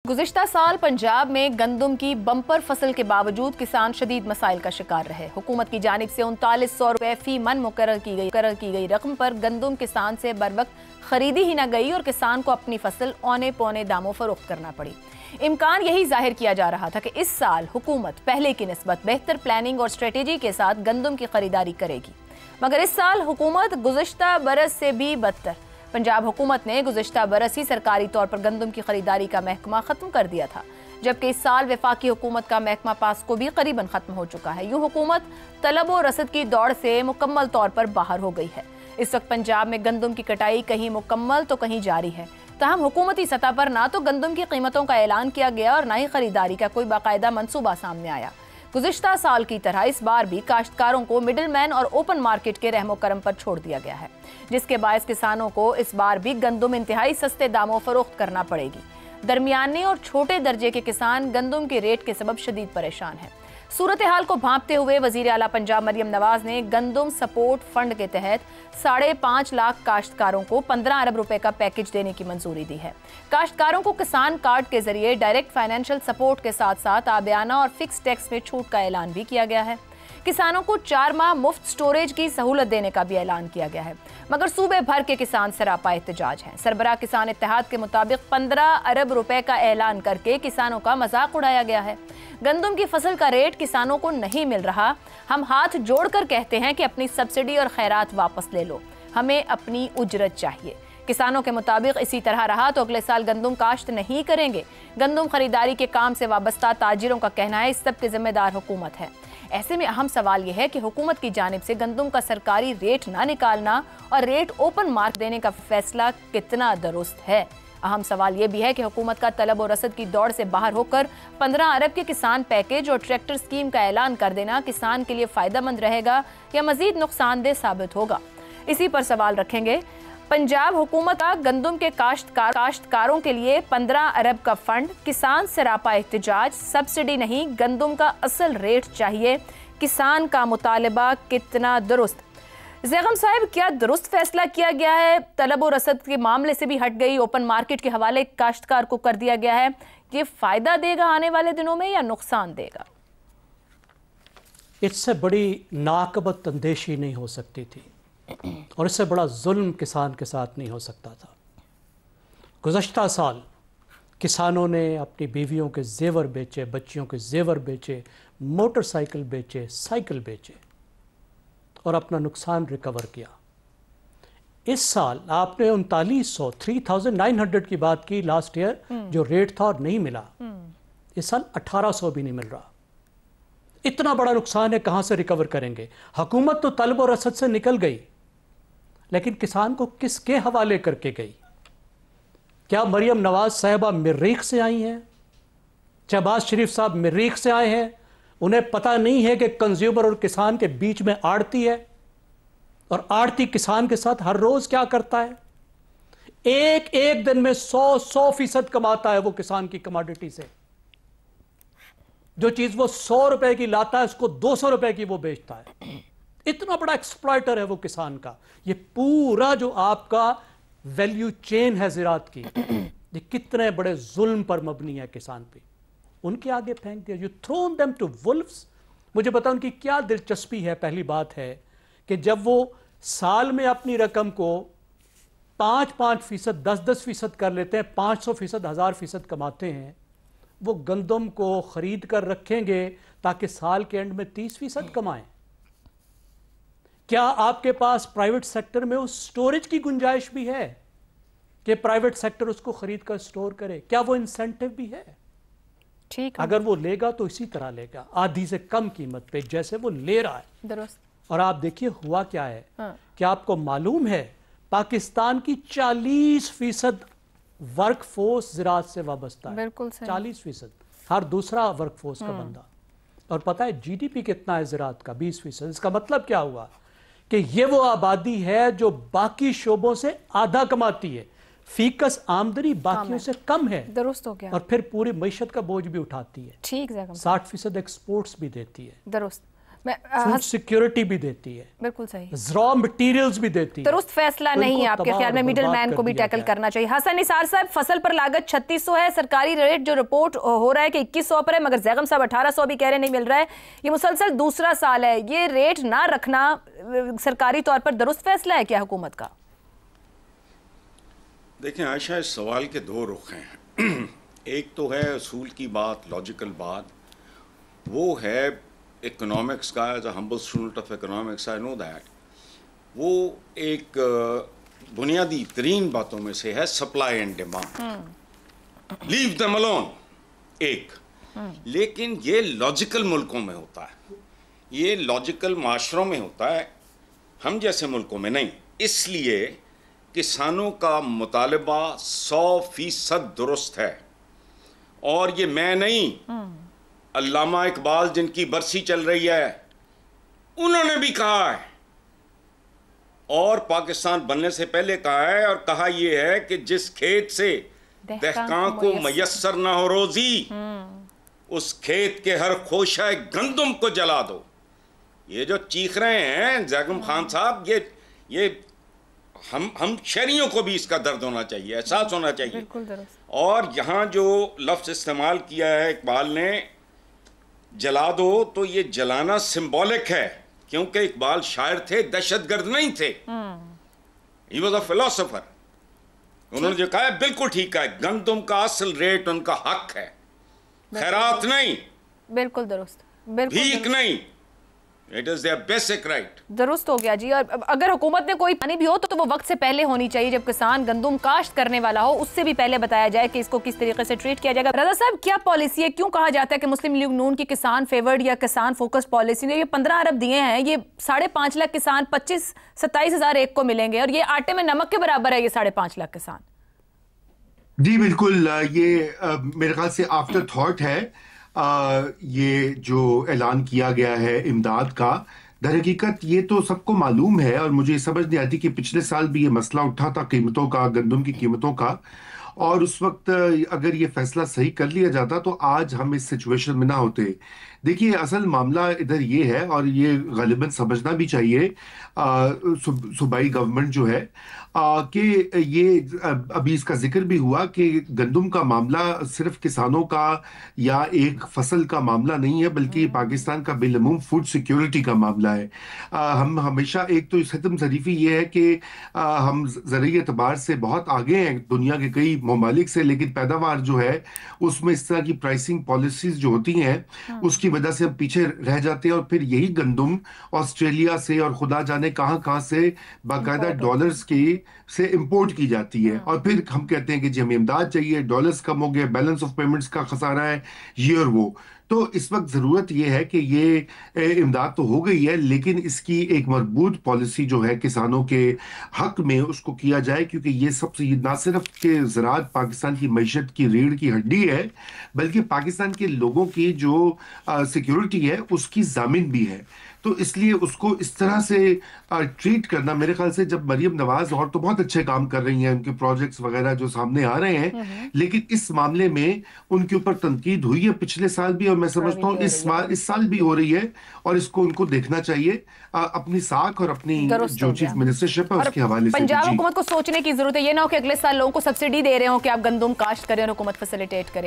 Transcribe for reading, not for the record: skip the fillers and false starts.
गुज़िश्ता साल पंजाब में गंदम की बम्पर फसल के बावजूद किसान शदीद मसाइल का शिकार रहे। हुकूमत की जानिब से 3900 रुपए फी मन मुकर्रर की गई रकम पर गंदम किसान से बर वक्त खरीदी ही न गई और किसान को अपनी फसल औने पौने दामों फरोख्त करना पड़ी। इम्कान यही जाहिर किया जा रहा था कि इस साल हुकूमत पहले की निस्बत बेहतर प्लानिंग और स्ट्रेटेजी के साथ गंदम की खरीदारी करेगी, मगर इस साल हुकूमत गुज़िश्ता बरस से भी बदतर। पंजाब हुकूमत ने गुज़िश्ता बरस ही सरकारी तौर पर गंदम की खरीदारी का महकमा ख़त्म कर दिया था, जबकि इस साल वफाकी हुकूमत का महकमा पास्को भी करीबन ख़त्म हो चुका है। यूँ हुकूमत तलब व रसद की दौड़ से मुकम्मल तौर पर बाहर हो गई है। इस वक्त पंजाब में गंदम की कटाई कहीं मुकम्मल तो कहीं जारी है। ताहम हुकूमती सतह पर ना तो गंदम की कीमतों का ऐलान किया गया और ना ही खरीदारी का कोई बाकायदा मनसूबा सामने आया। गुज़िश्ता साल की तरह इस बार भी काश्तकारों को मिडिल मैन और ओपन मार्केट के रहमो करम पर छोड़ दिया गया है, जिसके बायस किसानों को इस बार भी गंदम इंतहाई सस्ते दामों फरोख्त करना पड़ेगी। दरमियाने और छोटे दर्जे के किसान गंदम के रेट के सबब शदीद परेशान हैं। सूरत हाल को भांपते हुए वज़ीर आला पंजाब मरियम नवाज ने गंदम सपोर्ट फंड के तहत 5.5 लाख काश्तकारों को 15 अरब रुपए का पैकेज देने की मंजूरी दी है। काश्तकारों को किसान कार्ड के जरिए डायरेक्ट फाइनेंशियल सपोर्ट के साथ साथ आबियाना और फिक्स टैक्स में छूट का ऐलान भी किया गया है। किसानों को 4 माह मुफ्त स्टोरेज की सहूलत देने का भी ऐलान किया गया है, मगर सूबे भर के किसान सरापा एहतजाज हैं। सरबराह किसान इत्तेहाद के मुताबिक 15 अरब रुपए का ऐलान करके किसानों का मजाक उड़ाया गया है। गंदम की फसल का रेट किसानों को नहीं मिल रहा। हम हाथ जोड़कर कहते हैं कि अपनी सब्सिडी और खैरात वापस ले लो, हमें अपनी उजरत चाहिए। किसानों के मुताबिक इसी तरह रहा तो अगले साल गंदम काश्त नहीं करेंगे। गंदम खरीदारी के काम से वाबस्ता ताजिरों का कहना है इस सब के जिम्मेदार हुकूमत है। ऐसे में अहम सवाल यह है कि हुकूमत की जानिब से गंदम का सरकारी रेट ना निकालना और रेट ओपन मार्क देने का फैसला कितना दुरुस्त है। अहम सवाल यह भी है कि हुकूमत का तलब और रसद की दौड़ से बाहर होकर 15 अरब के किसान पैकेज और ट्रैक्टर स्कीम का ऐलान कर देना किसान के लिए फायदेमंद रहेगा या मजीद नुकसानदेह साबित होगा। इसी पर सवाल रखेंगे। पंजाब हुकूमत का गंदम के काश्तकारों के लिए 15 अरब का फंड, किसान सरापा एहतजाज, सब्सिडी नहीं गंदम का असल रेट चाहिए, किसान का मुतालबा कितना दुरुस्त। ज़ैगम साहब, क्या दुरुस्त फैसला किया गया है? तलब और रसद के मामले से भी हट गई, ओपन मार्केट के हवाले काश्तकार को कर दिया गया है। ये फायदा देगा आने वाले दिनों में या नुकसान देगा? इससे बड़ी नाकबत अंदेशी नहीं हो सकती थी और इससे बड़ा जुल्म किसान के साथ नहीं हो सकता था। गुज़श्ता साल किसानों ने अपनी बीवियों के जेवर बेचे, बच्चियों के जेवर बेचे, मोटरसाइकिल बेचे, साइकिल बेचे और अपना नुकसान रिकवर किया। इस साल आपने 3900 की बात की लास्ट ईयर जो रेट था और नहीं मिला। इस साल 1800 भी नहीं मिल रहा। इतना बड़ा नुकसान है, कहां से रिकवर करेंगे? हुकूमत तो तलब और रसद से निकल गई, लेकिन किसान को किसके हवाले करके गई? क्या मरियम नवाज साहिबा मरीख से आई हैं? शहबाज शरीफ साहब मरीख से आए हैं? उन्हें पता नहीं है कि कंज्यूमर और किसान के बीच में आड़ती है और आड़ती किसान के साथ हर रोज क्या करता है? एक दिन में 100% कमाता है वो किसान की कमोडिटी से। जो चीज वो 100 रुपए की लाता है उसको 200 रुपए की वो बेचता है। इतना बड़ा एक्सप्लॉइटर है वो किसान का। ये पूरा जो आपका वैल्यू चेन है ज़राअत की, ये कितने बड़े जुल्म पर मबनी है किसान पे। उनके आगे फेंक दिया। You thrown them to wolfs. मुझे बताओ उनकी क्या दिलचस्पी है? पहली बात है कि जब वो साल में अपनी रकम को 5% 10% कर लेते हैं, 500%, 1000% कमाते हैं, वो गंदम को खरीद कर रखेंगे ताकि साल के एंड में 30% कमाएं। क्या आपके पास प्राइवेट सेक्टर में उस स्टोरेज की गुंजाइश भी है कि प्राइवेट सेक्टर उसको खरीद कर स्टोर करे? क्या वो इंसेंटिव भी है? ठीक, अगर वो लेगा तो इसी तरह लेगा, आधी से कम कीमत पे जैसे वो ले रहा है। दुरुस्त। और आप देखिए हुआ क्या है। क्या आपको मालूम है पाकिस्तान की 40% वर्क फोर्स ज़राअत से वाबस्ता है। बिल्कुल सही। 40%। हर दूसरा वर्क फोर्स का बंदा। और पता है जीडीपी कितना है ज़राअत का? 20%। इसका मतलब क्या हुआ कि ये वो आबादी है जो बाकी शोबों से आधा कमाती है। फीकस आमदनी बाकियों से कम है। दुरुस्त हो गया। और फिर पूरी मईशत का बोझ भी उठाती है। ठीक है। 60% एक्सपोर्ट्स भी देती है। दुरुस्त। फूड सिक्योरिटी भी देती है, बिल्कुल सही, रॉ मटेरियल्स भी देती है। दुरुस्त फैसला नहीं है आपके ख्याल में? मिडिल मैन को भी टैकल करना चाहिए। हसन निसार साहब, फसल पर लागत 3600 है, सरकारी रेट जो रिपोर्ट हो रहा है कि 2100 पर है, मगर जैगम साहब 1800 भी कह रहे नहीं मिल रहा है। ये मुसलसल दूसरा साल है, ये रेट ना रखना सरकारी तौर पर दुरुस्त फैसला है क्या हुकूमत का? देखें आयशा, इस सवाल के दो रुख हैं। एक तो है असूल की बात, लॉजिकल बात, वो है इकोनॉमिक्स का। As a humble student of economics I know that वो एक बुनियादी तरीन बातों में से है supply and demand. Leave them alone एक। लेकिन ये लॉजिकल मुल्कों में होता है, ये लॉजिकल माशरों में होता है, हम जैसे मुल्कों में नहीं। इसलिए किसानों का मुतालबा 100% दुरुस्त है। और ये मैं नहीं, अल्लामा इकबाल जिनकी बरसी चल रही है उन्होंने भी कहा है, और पाकिस्तान बनने से पहले कहा है, और कहा यह है कि जिस खेत से दहकां को मयस्सर ना हो रोजी, उस खेत के हर खोशाए गंदुम को जला दो। ये जो चीख रहे हैं जैगम खान साहब, ये हम शहरियों को भी इसका दर्द होना चाहिए, एहसास होना चाहिए। और यहाँ जो लफ्ज़ इस्तेमाल किया है इकबाल ने, जला दो, तो ये जलाना सिंबॉलिक है, क्योंकि इकबाल शायर थे, दहशतगर्द नहीं थे। He was a philosopher. उन्होंने जो कहा है बिल्कुल ठीक है, गंदुम का असल रेट उनका हक है, खैरात नहीं, बिल्कुल दुरुस्त, भीख नहीं, it is their basic right. दुरुस्त हो गया जी। और अगर हुकूमत में कोई पानी भी हो तो वो वक्त से पहले होनी चाहिए, जब किसान गंदुम काश्त करने वाला हो उससे भी पहले बताया जाए कि इसको किस तरीके से ट्रीट किया जाएगा। रजा साहब, क्या पॉलिसी है? क्यों कहा जाता है कि मुस्लिम लीग नून की किसान फेवर्ड या किसान फोकस पॉलिसी ने ये 15 अरब दिए हैं, ये 5.5 लाख किसान 25-27 हज़ार एक को मिलेंगे, और ये आटे में नमक के बराबर है ये 5.5 लाख किसान। जी बिल्कुल, ये मेरे ख्याल से आफ्टर थॉट है। ये जो ऐलान किया गया है इमदाद का, दर हकीकत ये तो सबको मालूम है, और मुझे समझ नहीं आती कि पिछले साल भी ये मसला उठा था कीमतों का, गंदम की कीमतों का, और उस वक्त अगर ये फैसला सही कर लिया जाता तो आज हम इस सिचुएशन में ना होते। देखिए, असल मामला इधर ये है, और ये गालिबन समझना भी चाहिए सूबाई गवर्नमेंट जो है, कि ये अभी इसका जिक्र भी हुआ कि गंदम का मामला सिर्फ किसानों का या एक फसल का मामला नहीं है, बल्कि पाकिस्तान का बिलअमूम फूड सिक्योरिटी का मामला है। हम हमेशा, एक तो सितम ज़रीफ़ी ये है कि हम ज़रूरी एतबार से बहुत आगे हैं दुनिया के कई ममालिक से, लेकिन पैदावार जो है उसमें इस तरह की प्राइसिंग पॉलिसीज जो होती हैं उसकी वजह से हम पीछे रह जाते हैं, और फिर यही गंदम ऑस्ट्रेलिया से और खुदा जाने कहाँ कहाँ से बाकायदा डॉलर्स की से इंपोर्ट की जाती है, और फिर हम कहते हैं कि जी हमें इमदाद चाहिए, डॉलर्स कम हो गए, बैलेंस ऑफ पेमेंट्स का खसारा है, ये और वो। तो इस वक्त ज़रूरत यह है कि ये इमदाद तो हो गई है, लेकिन इसकी एक मजबूत पॉलिसी जो है किसानों के हक में उसको किया जाए, क्योंकि ये सबसे ना सिर्फ के ज़राअत पाकिस्तान की मईशत की रीढ़ की हड्डी है, बल्कि पाकिस्तान के लोगों की जो सिक्योरिटी है उसकी ज़ामिन भी है। तो इसलिए उसको इस तरह से ट्रीट करना, मेरे ख्याल से जब मरियम नवाज और तो बहुत अच्छे काम कर रही हैं, उनके प्रोजेक्ट्स वगैरह जो सामने आ रहे हैं, लेकिन इस मामले में उनके ऊपर तनकीद हुई है पिछले साल भी, और मैं समझता हूँ इस साल भी हो रही है, और इसको उनको देखना चाहिए अपनी साख और अपनी जो चीफ मिनिस्टरशिप है उसके हवाले से। पंजाब हुकूमत को सोचने की जरूरत है, ये ना हो कि अगले साल लोगों को सब्सिडी दे रहे हो कि आप गंदम काश्त करें और हुकूमत फैसिलिटेट करे।